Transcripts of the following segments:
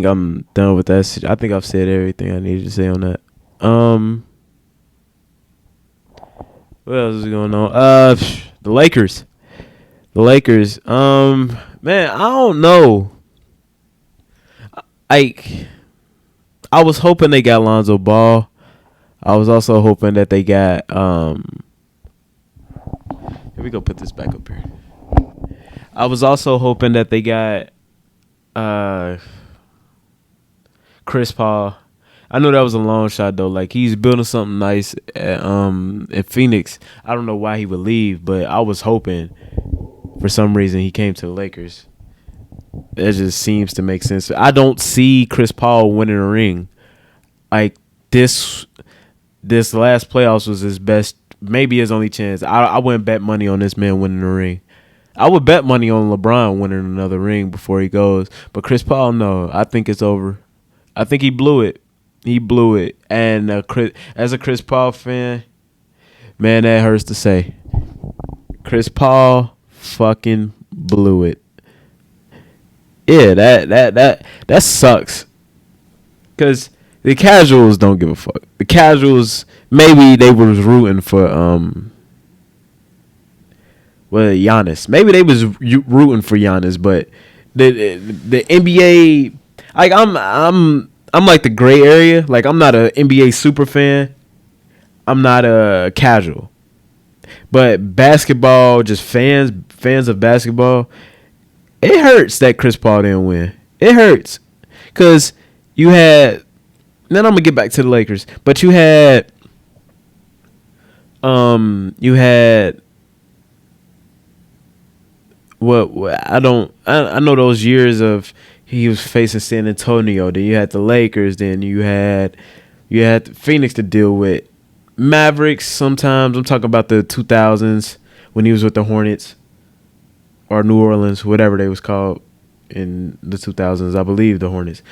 I'm done with that. I think I've said everything I needed to say on that. Um, what else is going on? The Lakers. The Lakers. Man, I don't know. Like, I was hoping they got Lonzo Ball. I was also hoping that they got Here we go. Put this back up here. I was also hoping that they got uh Chris Paul. I know that was a long shot though. Like he's building something nice in Phoenix. I don't know why he would leave, but I was hoping for some reason he came to the Lakers. It just seems to make sense. I don't see Chris Paul winning a ring. Like this last playoffs was his best, maybe his only chance. I wouldn't bet money on this man winning a ring. I would bet money on LeBron winning another ring before he goes. But Chris Paul, no. I think it's over. I think he blew it. He blew it. And as a Chris Paul fan, man, that hurts to say. Chris Paul fucking blew it. Yeah, that sucks. Because the casuals don't give a fuck. The casuals, maybe they was rooting for Giannis. Maybe they was rooting for Giannis, but the NBA, like I'm like the gray area. Like I'm not an NBA super fan. I'm not a casual. But basketball, just fans of basketball, it hurts that Chris Paul didn't win. It hurts because you had. Then I'm gonna get back to the Lakers, but you had what I know those years of he was facing San Antonio. Then you had the Lakers. Then you had Phoenix to deal with. Mavericks sometimes. I'm talking about the 2000s when he was with the Hornets or New Orleans, whatever they was called in the 2000s. I believe the Hornets.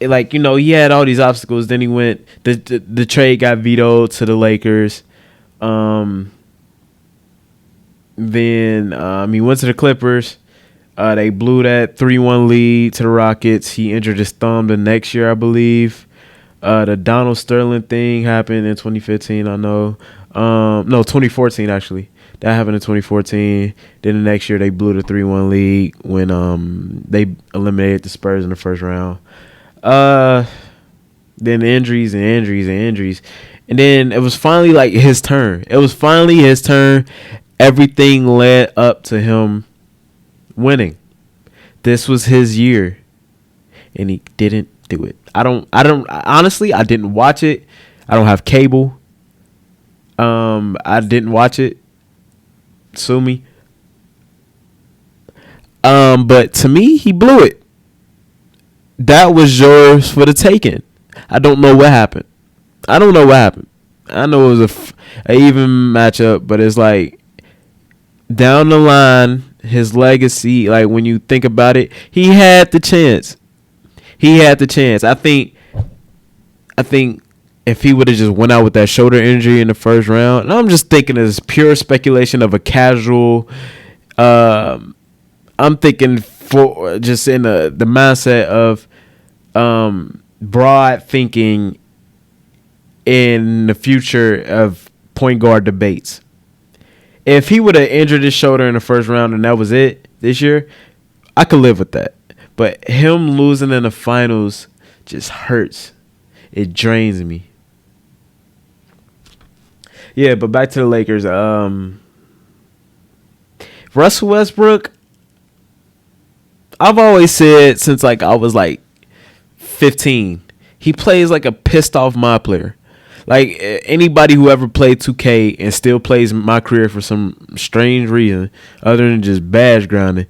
Like, you know, he had all these obstacles. Then he went. The trade got vetoed to the Lakers. Then he went to the Clippers. They blew that 3-1 lead to the Rockets. He injured his thumb the next year, I believe. The Donald Sterling thing happened in 2015, I know. No, 2014, actually. That happened in 2014. Then the next year, they blew the 3-1 lead when they eliminated the Spurs in the first round. Then injuries. And then it was finally like his turn. Everything led up to him winning. This was his year. And he didn't do it. I don't honestly, I didn't watch it. I don't have cable. I didn't watch it. Sue me. But to me, he blew it. That was yours for the taking. I don't know what happened. I know it was a even matchup, but it's like down the line, his legacy, like when you think about it, he had the chance. I think if he would have just went out with that shoulder injury in the first round, and I'm just thinking it's pure speculation of a casual. I'm thinking for just in the mindset of broad thinking in the future of point guard debates. If he would have injured his shoulder in the first round and that was it this year, I could live with that. But him losing in the finals just hurts. It drains me. Yeah, but back to the Lakers. Russell Westbrook, I've always said since like I was like 15, he plays like a pissed off mod player. Like anybody who ever played 2K and still plays my career for some strange reason other than just badge grinding.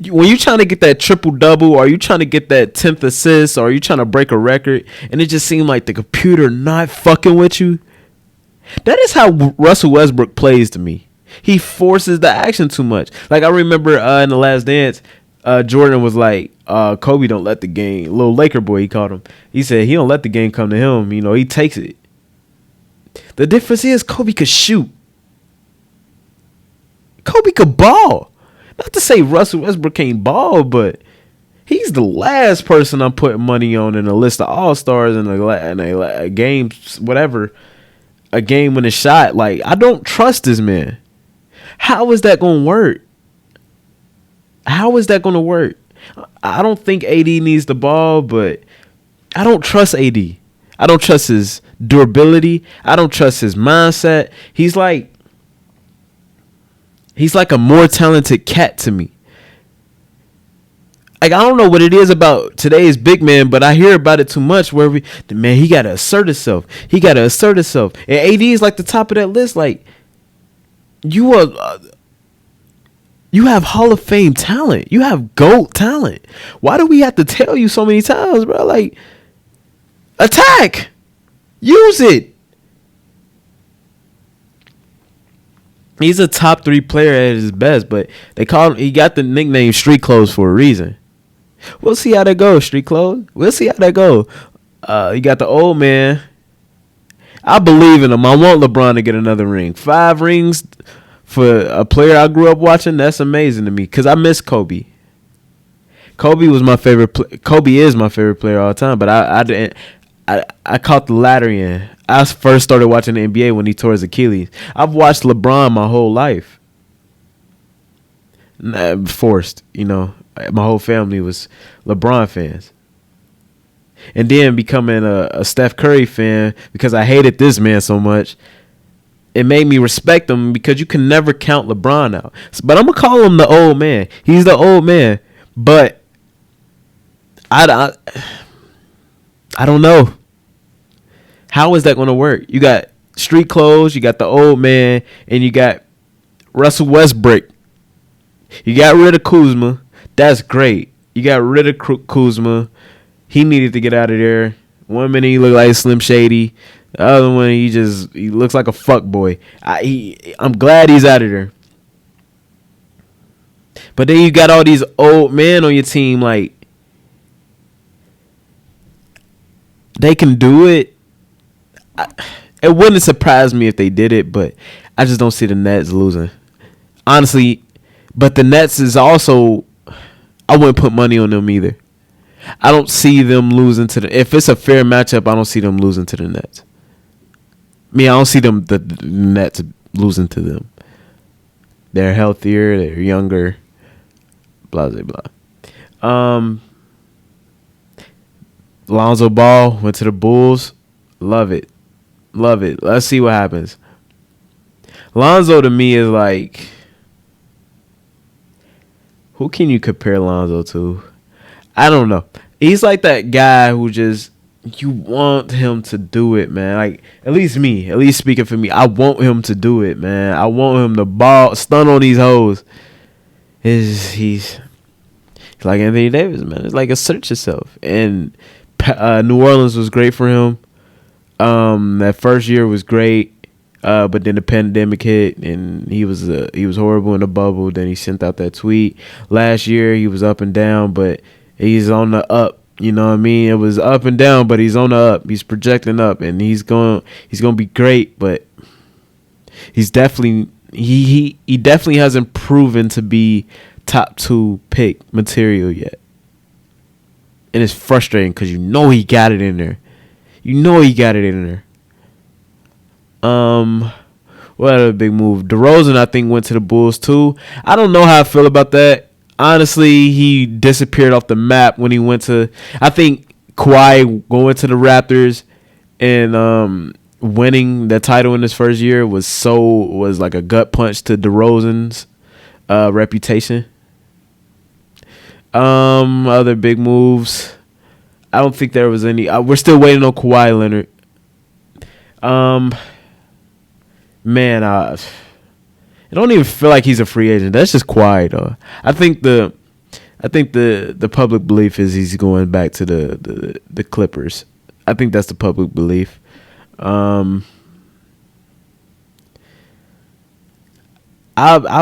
When you're trying to get that triple double, or you trying to get that 10th assist, or you trying to break a record, and it just seemed like the computer not fucking with you. That is how Russell Westbrook plays to me. He forces the action too much. Like I remember in The Last Dance, Jordan was like, Kobe don't let the game, little Laker boy he called him. He said he don't let the game come to him. You know, he takes it. The difference is Kobe could shoot. Kobe could ball. Not to say Russell Westbrook can't ball, but he's the last person I'm putting money on in a list of all stars in a game, whatever, a game winning shot. Like, I don't trust this man. How is that going to work? How is that going to work? I don't think AD needs the ball, but I don't trust AD. I don't trust his durability. I don't trust his mindset. He's like a more talented cat to me. Like, I don't know what it is about today's big man, but I hear about it too much where he got to assert himself. He got to assert himself. And AD is like the top of that list. Like, you have Hall of Fame talent. You have GOAT talent. Why do we have to tell you so many times, bro? Like, attack. Use it. He's a top 3 player at his best, but he got the nickname Street Clothes for a reason. We'll see how that goes, Street Clothes. We'll see how that goes. You got the old man. I believe in him. I want LeBron to get another ring. 5 rings for a player I grew up watching, that's amazing to me because I miss Kobe. Kobe was my favorite. Kobe is my favorite player all the time, but I caught the latter end. I first started watching the NBA when he tore his Achilles. I've watched LeBron my whole life. Forced, my whole family was LeBron fans. And then becoming a Steph Curry fan because I hated this man so much, it made me respect him because you can never count LeBron out. But I'm going to call him the old man. He's the old man. But I don't know. How is that going to work? You got Street Clothes, you got the old man, and you got Russell Westbrook. You got rid of Kuzma. That's great. You got rid of Kuzma. He needed to get out of there. 1 minute he looked like Slim Shady. The other one he looks like a fuck boy. I'm glad he's out of there. But then you got all these old men on your team, like they can do it. It wouldn't surprise me if they did it, but I just don't see the Nets losing. Honestly, but the Nets is also, I wouldn't put money on them either. I don't see them losing if it's a fair matchup, I don't see them losing to the Nets. I don't see the Nets losing to them. They're healthier, they're younger, blah, blah, blah. Lonzo Ball went to the Bulls. Love it. Love it. Let's see what happens. Lonzo to me is like, who can you compare Lonzo to? I don't know. He's like that guy who just, you want him to do it, man. Like, at least speaking for me, I want him to do it, man. I want him to stun on these hoes. He's like Anthony Davis, man. It's like assert yourself. And New Orleans was great for him. That first year was great, but then the pandemic hit and he was horrible in the bubble. Then he sent out that tweet. Last year he was up and down, but he's on the up. You know what I mean? It was up and down, but he's on the up. He's projecting up, and he's going to be great. But he's definitely he definitely hasn't proven to be top 2 pick material yet, and it's frustrating because he got it in there. What other big move? DeRozan, I think, went to the Bulls too. I don't know how I feel about that. Honestly, he disappeared off the map when he went to. I think Kawhi going to the Raptors and winning the title in his first year was like a gut punch to DeRozan's reputation. Other big moves. I don't think there was any. We're still waiting on Kawhi Leonard. Man, it don't even feel like he's a free agent. That's just quiet, though. I think the public belief is he's going back to the Clippers. I think that's the public belief. I'll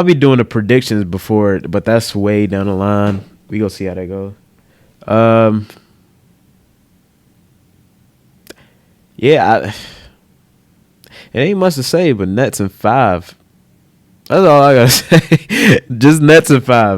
be doing the predictions before, but that's way down the line. We gonna see how that goes. Yeah, it ain't much to say, but Nets in 5. That's all I gotta say. Just Nets in five.